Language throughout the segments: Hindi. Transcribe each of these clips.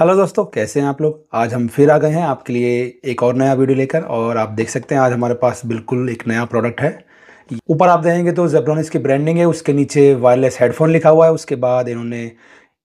हेलो दोस्तों, कैसे हैं आप लोग। आज हम फिर आ गए हैं आपके लिए एक और नया वीडियो लेकर। और आप देख सकते हैं आज हमारे पास बिल्कुल एक नया प्रोडक्ट है। ऊपर आप देखेंगे तो जेब्रॉनिक्स की ब्रांडिंग है, उसके नीचे वायरलेस हेडफोन लिखा हुआ है। उसके बाद इन्होंने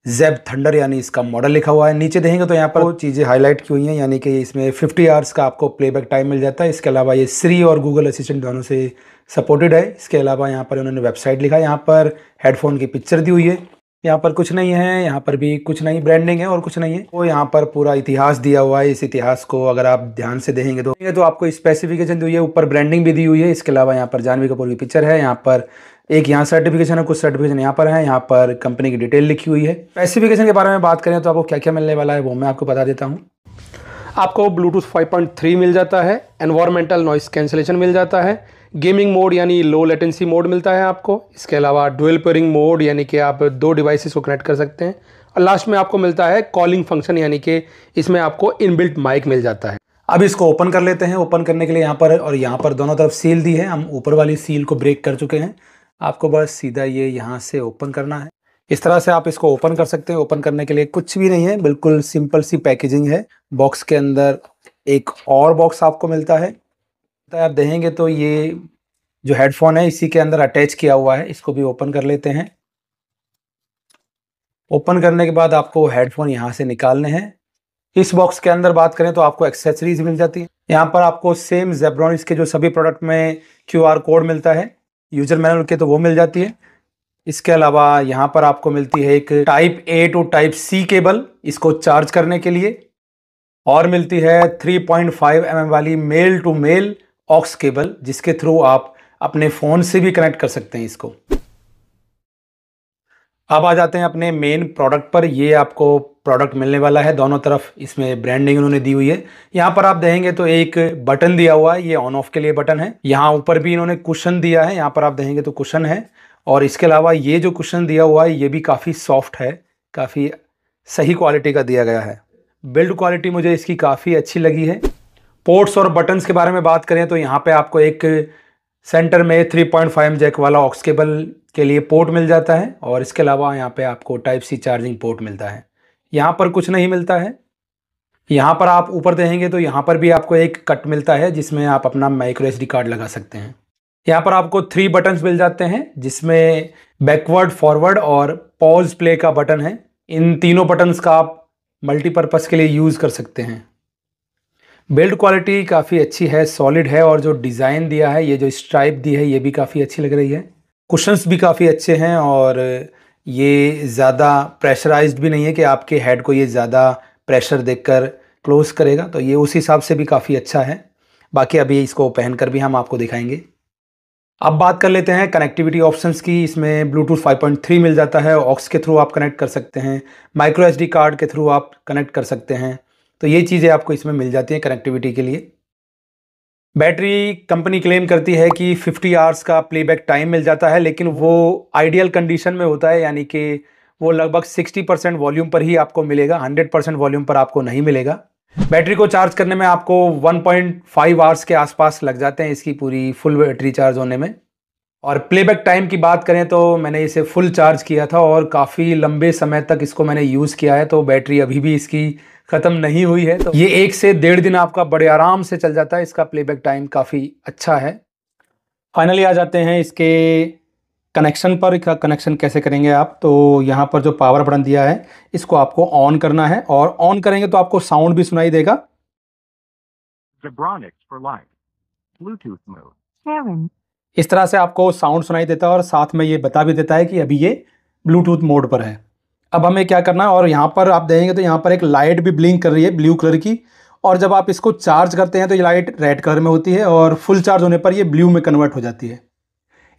जेब थंडर यानी इसका मॉडल लिखा हुआ है। नीचे देखेंगे तो यहाँ पर वो चीज़ें हाईलाइट की हुई हैं, यानी कि इसमें 50 आवर्स का आपको प्लेबैक टाइम मिल जाता है। इसके अलावा ये श्री और गूगल असिस्टेंट दोनों से सपोर्टेड है। इसके अलावा यहाँ पर उन्होंने वेबसाइट लिखा है, यहाँ पर हेडफोन की पिक्चर दी हुई है। यहाँ पर कुछ नहीं है, यहाँ पर भी कुछ नहीं, ब्रांडिंग है और कुछ नहीं है। वो यहाँ पर पूरा इतिहास दिया हुआ है। इस इतिहास को अगर आप ध्यान से देखेंगे तो आपको स्पेसिफिकेशन दी हुई है, ऊपर ब्रांडिंग भी दी हुई है। इसके अलावा यहाँ पर जानवी कपूर की पिक्चर है, यहाँ पर एक यहाँ सर्टिफिकेशन है, कुछ सर्टिफिकेशन यहाँ पर है, यहाँ पर कंपनी की डिटेल लिखी हुई है। स्पेसिफिकेशन के बारे में बात करें तो आपको क्या क्या मिलने वाला है वो मैं आपको बता देता हूँ। आपको ब्लूटूथ 5.3 मिल जाता है, एनवायरमेंटल नॉइस कैंसिलेशन मिल जाता है, गेमिंग मोड यानी लो लेटेंसी मोड मिलता है आपको। इसके अलावा डुअल पेयरिंग मोड यानी कि आप दो डिवाइसेस को कनेक्ट कर सकते हैं। और लास्ट में आपको मिलता है कॉलिंग फंक्शन, यानी कि इसमें आपको इनबिल्ट माइक मिल जाता है। अब इसको ओपन कर लेते हैं। ओपन करने के लिए यहाँ पर और यहाँ पर दोनों तरफ सील दी है। हम ऊपर वाली सील को ब्रेक कर चुके हैं। आपको बस सीधा ये यहाँ से ओपन करना है। इस तरह से आप इसको ओपन कर सकते हैं। ओपन करने के लिए कुछ भी नहीं है, बिल्कुल सिंपल सी पैकेजिंग है। बॉक्स के अंदर एक और बॉक्स आपको मिलता है। आप देखेंगे तो ये जो हेडफोन है इसी के अंदर अटैच किया हुआ है। इसको भी ओपन कर लेते हैं। ओपन करने के बाद आपको हेडफोन यहाँ से निकालने हैं। इस बॉक्स के अंदर बात करें तो आपको एक्सेसरीज मिल जाती है। यहाँ पर आपको सेम जेब्रॉनिक्स के जो सभी प्रोडक्ट में QR कोड मिलता है, यूजर मैनुअल के, तो वो मिल जाती है। इसके अलावा यहाँ पर आपको मिलती है एक type A to type C cable, इसको चार्ज करने के लिए। और मिलती है 3.5 mm वाली male to male aux cable, जिसके थ्रू आप अपने फ़ोन से भी कनेक्ट कर सकते हैं इसको। अब आ जाते हैं अपने मेन प्रोडक्ट पर। ये आपको प्रोडक्ट मिलने वाला है। दोनों तरफ इसमें ब्रांडिंग उन्होंने दी हुई है। यहाँ पर आप देखेंगे तो एक बटन दिया हुआ है, ये ऑन ऑफ के लिए बटन है। यहाँ ऊपर भी इन्होंने कुशन दिया है, यहाँ पर आप देखेंगे तो कुशन है। और इसके अलावा ये जो कुशन दिया हुआ है ये भी काफ़ी सॉफ्ट है, काफ़ी सही क्वालिटी का दिया गया है। बिल्ड क्वालिटी मुझे इसकी काफ़ी अच्छी लगी है। पोर्ट्स और बटन्स के बारे में बात करें तो यहाँ पे आपको एक सेंटर में 3.5 जैक वाला ऑक्स केबल के लिए पोर्ट मिल जाता है। और इसके अलावा यहाँ पे आपको टाइप C चार्जिंग पोर्ट मिलता है। यहाँ पर कुछ नहीं मिलता है। यहाँ पर आप ऊपर देखेंगे तो यहाँ पर भी आपको एक कट मिलता है जिसमें आप अपना माइक्रो SD कार्ड लगा सकते हैं। यहाँ पर आपको 3 बटन्स मिल जाते हैं, जिसमें बैकवर्ड, फॉरवर्ड और पॉज प्ले का बटन है। इन तीनों बटन्स का आप मल्टीपर्पज़ के लिए यूज़ कर सकते हैं। बिल्ड क्वालिटी काफ़ी अच्छी है, सॉलिड है। और जो डिज़ाइन दिया है, ये जो स्ट्राइप दी है, ये भी काफ़ी अच्छी लग रही है। कुशन्स भी काफ़ी अच्छे हैं और ये ज़्यादा प्रेशराइज्ड भी नहीं है कि आपके हेड को ये ज़्यादा प्रेशर देकर क्लोज करेगा, तो ये उस हिसाब से भी काफ़ी अच्छा है। बाकी अभी इसको पहनकर भी हम आपको दिखाएंगे। अब बात कर लेते हैं कनेक्टिविटी ऑप्शंस की। इसमें ब्लूटूथ 5.3 मिल जाता है, ऑक्स के थ्रू आप कनेक्ट कर सकते हैं, माइक्रो SD कार्ड के थ्रू आप कनेक्ट कर सकते हैं। तो ये चीज़ें आपको इसमें मिल जाती हैं कनेक्टिविटी के लिए। बैटरी कंपनी क्लेम करती है कि 50 आवर्स का प्लेबैक टाइम मिल जाता है, लेकिन वो आइडियल कंडीशन में होता है, यानी कि वो लगभग 60% वॉल्यूम पर ही आपको मिलेगा, 100% वॉल्यूम पर आपको नहीं मिलेगा। बैटरी को चार्ज करने में आपको 1.5 आवर्स के आसपास लग जाते हैं इसकी पूरी फुल बैटरी चार्ज होने में। और प्लेबैक टाइम की बात करें तो मैंने इसे फुल चार्ज किया था और काफ़ी लंबे समय तक इसको मैंने यूज़ किया है, तो बैटरी अभी भी इसकी ख़त्म नहीं हुई है। तो ये 1 से 1.5 दिन आपका बड़े आराम से चल जाता है। इसका प्लेबैक टाइम काफ़ी अच्छा है। फाइनली आ जाते हैं इसके कनेक्शन पर। इसका कनेक्शन कैसे करेंगे आप, तो यहाँ पर जो पावर बटन दिया है इसको आपको ऑन करना है, और ऑन करेंगे तो आपको साउंड भी सुनाई देगा। इस तरह से आपको साउंड सुनाई देता है और साथ में ये बता भी देता है कि अभी ये ब्लूटूथ मोड पर है। अब हमें क्या करना है, और यहाँ पर आप देखेंगे तो यहाँ पर एक लाइट भी ब्लिंक कर रही है ब्लू कलर की। और जब आप इसको चार्ज करते हैं तो ये लाइट रेड कलर में होती है और फुल चार्ज होने पर ये ब्लू में कन्वर्ट हो जाती है।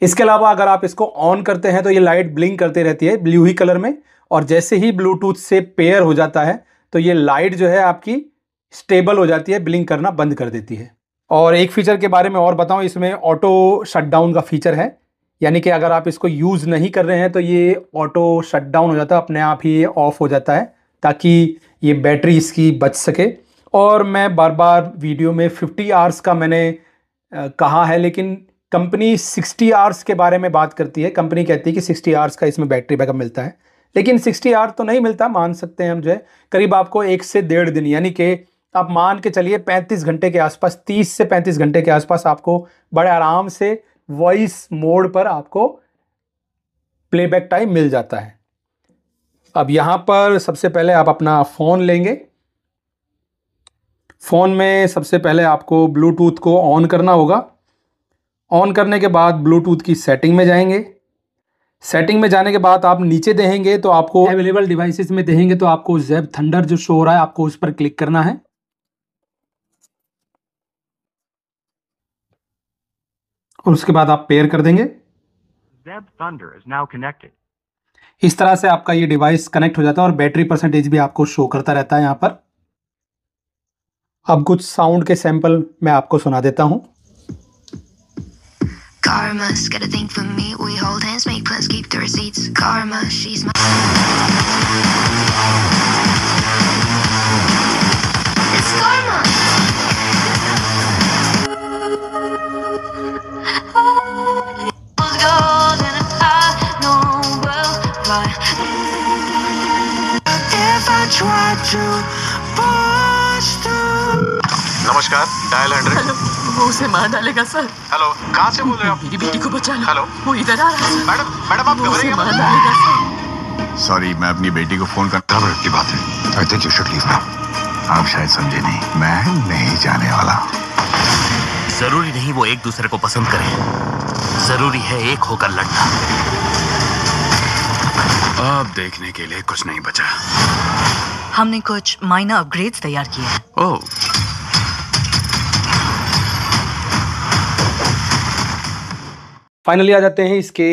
इसके अलावा अगर आप इसको ऑन करते हैं तो ये लाइट ब्लिंक करती रहती है ब्लू ही कलर में, और जैसे ही ब्लूटूथ से पेयर हो जाता है तो ये लाइट जो है आपकी स्टेबल हो जाती है, ब्लिंक करना बंद कर देती है। और एक फीचर के बारे में और बताऊं, इसमें ऑटो शटडाउन का फीचर है, यानी कि अगर आप इसको यूज़ नहीं कर रहे हैं तो ये ऑटो शटडाउन हो जाता है, अपने आप ही ये ऑफ हो जाता है, ताकि ये बैटरी इसकी बच सके। और मैं बार बार वीडियो में 50 आवर्स का मैंने कहा है, लेकिन कंपनी 60 आवर्स के बारे में बात करती है। कंपनी कहती है कि 60 आवर्स का इसमें बैटरी बैकअप मिलता है, लेकिन 60 आवर तो नहीं मिलता, मान सकते हैं हम जो है करीब आपको 1 से 1.5 दिन, यानी कि आप मान के चलिए 35 घंटे के आसपास, 30 से 35 घंटे के आसपास आपको बड़े आराम से वॉइस मोड पर आपको प्लेबैक टाइम मिल जाता है। अब यहाँ पर सबसे पहले आप अपना फ़ोन लेंगे। फ़ोन में सबसे पहले आपको ब्लूटूथ को ऑन करना होगा। ऑन करने के बाद ब्लूटूथ की सेटिंग में जाएंगे। सेटिंग में जाने के बाद आप नीचे देखेंगे तो आपको अवेलेबल डिवाइसेस में देखेंगे तो आपको ज़ेब थंडर जो शो हो रहा है आपको उस पर क्लिक करना है। और उसके बाद आप पेयर कर देंगे। Zeb Thunder is now connected. इस तरह से आपका ये डिवाइस कनेक्ट हो जाता है और बैटरी परसेंटेज भी आपको शो करता रहता है यहाँ पर। अब कुछ साउंड के सैंपल मैं आपको सुना देता हूँ। Karma's got a thing for me. We hold hands, make plans, keep the receipts. Karma, she's my. It's karma. Gold and I know well why. If I try to push through. नमस्कार, डायल 100। वो उसे मार डालेगा सर। हेलो, कहाँ से बोल रहे हैं आप? मेरी बेटी को बचा लो। हेलो, वो इधर आ रहा है। मैडम आप वो उसे घबराइए मार मत। डालेगा सर। सॉरी, मैं अपनी बेटी को फोन कर। घबराने की बात है। I think you should leave now. आप शायद समझे नहीं, मैं नहीं जाने वाला। जरूरी नहीं वो एक दूसरे को पसंद करें, जरूरी है एक होकर लड़ना। अब देखने के लिए कुछ नहीं बचा। हमने कुछ माइनर अपग्रेड्स तैयार किए हैं। ओह, फाइनली आ जाते हैं इसके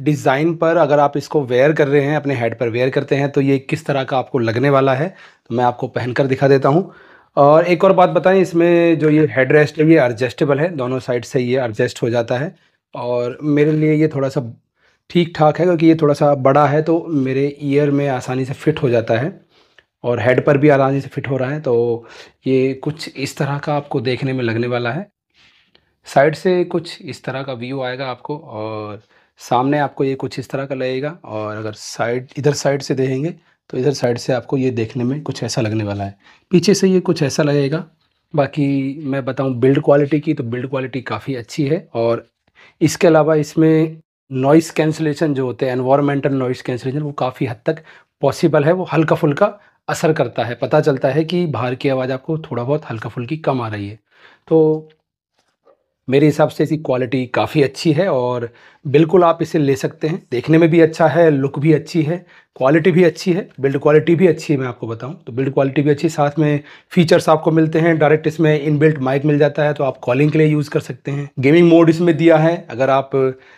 डिज़ाइन पर। अगर आप इसको वेयर कर रहे हैं, अपने हेड पर वेयर करते हैं तो ये किस तरह का आपको लगने वाला है, तो मैं आपको पहनकर दिखा देता हूँ। और एक और बात बताएं, इसमें जो ये हेड रेस्ट है ये एडजस्टेबल है, दोनों साइड से ये एडजस्ट हो जाता है। और मेरे लिए ये थोड़ा सा ठीक ठाक है क्योंकि ये थोड़ा सा बड़ा है तो मेरे ईयर में आसानी से फिट हो जाता है और हेड पर भी आसानी से फिट हो रहा है। तो ये कुछ इस तरह का आपको देखने में लगने वाला है। साइड से कुछ इस तरह का व्यू आएगा आपको और सामने आपको ये कुछ इस तरह का लगेगा। और अगर इधर साइड से देखेंगे तो इधर साइड से आपको ये देखने में कुछ ऐसा लगने वाला है। पीछे से ये कुछ ऐसा लगेगा। बाकी मैं बताऊं बिल्ड क्वालिटी की, तो बिल्ड क्वालिटी काफ़ी अच्छी है। और इसके अलावा इसमें नॉइस कैंसिलेशन जो होते हैं, एनवायरमेंटल नॉइस कैंसिलेशन, वो काफ़ी हद तक पॉसिबल है। वो हल्का फुल्का असर करता है, पता चलता है कि बाहर की आवाज़ आपको थोड़ा बहुत हल्का फुल्की कम आ रही है। तो मेरे हिसाब से इसकी क्वालिटी काफ़ी अच्छी है और बिल्कुल आप इसे ले सकते हैं। देखने में भी अच्छा है, लुक भी अच्छी है, क्वालिटी भी अच्छी है, बिल्ड क्वालिटी भी अच्छी है। मैं आपको बताऊं तो बिल्ड क्वालिटी भी अच्छी, साथ में फीचर्स आपको मिलते हैं। डायरेक्ट इसमें इनबिल्ट माइक मिल जाता है तो आप कॉलिंग के लिए यूज़ कर सकते हैं। गेमिंग मोड इसमें दिया है। अगर आप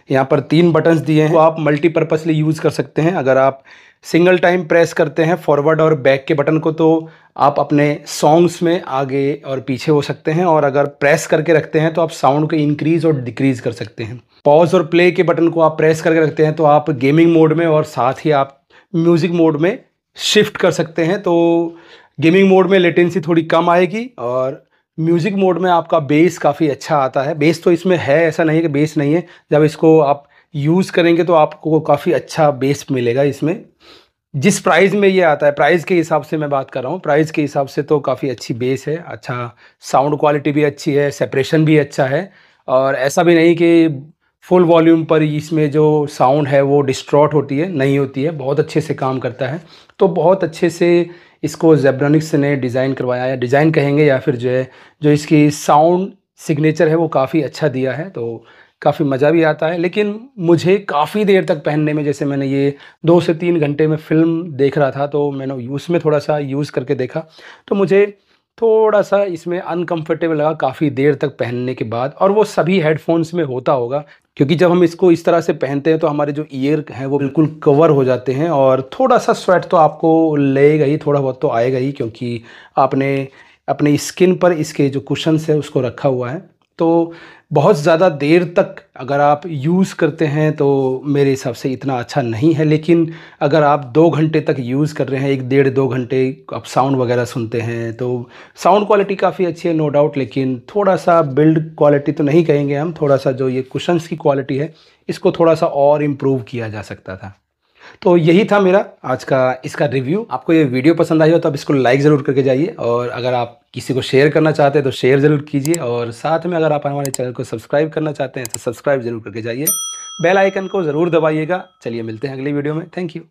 यहाँ पर 3 बटन्स दिए हैं तो आप मल्टीपर्पसली यूज़ कर सकते हैं। अगर आप सिंगल टाइम प्रेस करते हैं फॉरवर्ड और बैक के बटन को तो आप अपने सॉन्ग्स में आगे और पीछे हो सकते हैं। और अगर प्रेस करके रखते हैं तो आप साउंड को इंक्रीज़ और डिक्रीज़ कर सकते हैं। पॉज और प्ले के बटन को आप प्रेस करके रखते हैं तो आप गेमिंग मोड में और साथ ही आप म्यूज़िक मोड में शिफ्ट कर सकते हैं। तो गेमिंग मोड में लेटेंसी थोड़ी कम आएगी और म्यूज़िक मोड में आपका बेस काफ़ी अच्छा आता है। बेस तो इसमें है, ऐसा नहीं है कि बेस नहीं है। जब इसको आप यूज़ करेंगे तो आपको काफ़ी अच्छा बेस मिलेगा इसमें। जिस प्राइस में ये आता है, प्राइस के हिसाब से मैं बात कर रहा हूँ, प्राइस के हिसाब से तो काफ़ी अच्छी बेस है, अच्छा साउंड क्वालिटी भी अच्छी है, सेपरेशन भी अच्छा है। और ऐसा भी नहीं कि फुल वॉल्यूम पर इसमें जो साउंड है वो डिस्टॉर्ट होती है, नहीं होती है, बहुत अच्छे से काम करता है। तो बहुत अच्छे से इसको जेब्रानिक्स ने डिज़ाइन करवाया है, डिज़ाइन कहेंगे या फिर जो इसकी साउंड सिग्नेचर है वो काफ़ी अच्छा दिया है। तो काफ़ी मज़ा भी आता है। लेकिन मुझे काफ़ी देर तक पहनने में, जैसे मैंने ये 2 से 3 घंटे में फ़िल्म देख रहा था तो मैंने उसमें थोड़ा सा यूज़ करके देखा तो मुझे थोड़ा सा इसमें अनकंफर्टेबल लगा काफ़ी देर तक पहनने के बाद। और वो सभी हेडफोन्स में होता होगा क्योंकि जब हम इसको इस तरह से पहनते हैं तो हमारे जो ईयर हैं वो बिल्कुल कवर हो जाते हैं और थोड़ा सा स्वेट तो आपको लगेगा ही, थोड़ा बहुत तो आएगा ही, क्योंकि आपने अपनी स्किन पर इसके जो कुशन्स है उसको रखा हुआ है। तो बहुत ज़्यादा देर तक अगर आप यूज़ करते हैं तो मेरे हिसाब से इतना अच्छा नहीं है। लेकिन अगर आप 2 घंटे तक यूज़ कर रहे हैं, 1 डेढ़ 2 घंटे आप साउंड वगैरह सुनते हैं तो साउंड क्वालिटी काफ़ी अच्छी है, नो डाउट। लेकिन थोड़ा सा बिल्ड क्वालिटी तो नहीं कहेंगे हम, थोड़ा सा जो ये कुशन्स की क्वालिटी है इसको थोड़ा सा और इम्प्रूव किया जा सकता था। तो यही था मेरा आज का इसका रिव्यू। आपको ये वीडियो पसंद आई हो तो आप इसको लाइक ज़रूर करके जाइए, और अगर आप किसी को शेयर करना चाहते हैं तो शेयर ज़रूर कीजिए, और साथ में अगर आप हमारे चैनल को सब्सक्राइब करना चाहते हैं तो सब्सक्राइब ज़रूर करके जाइए, बेल आइकन को ज़रूर दबाइएगा। चलिए मिलते हैं अगली वीडियो में। Thank you.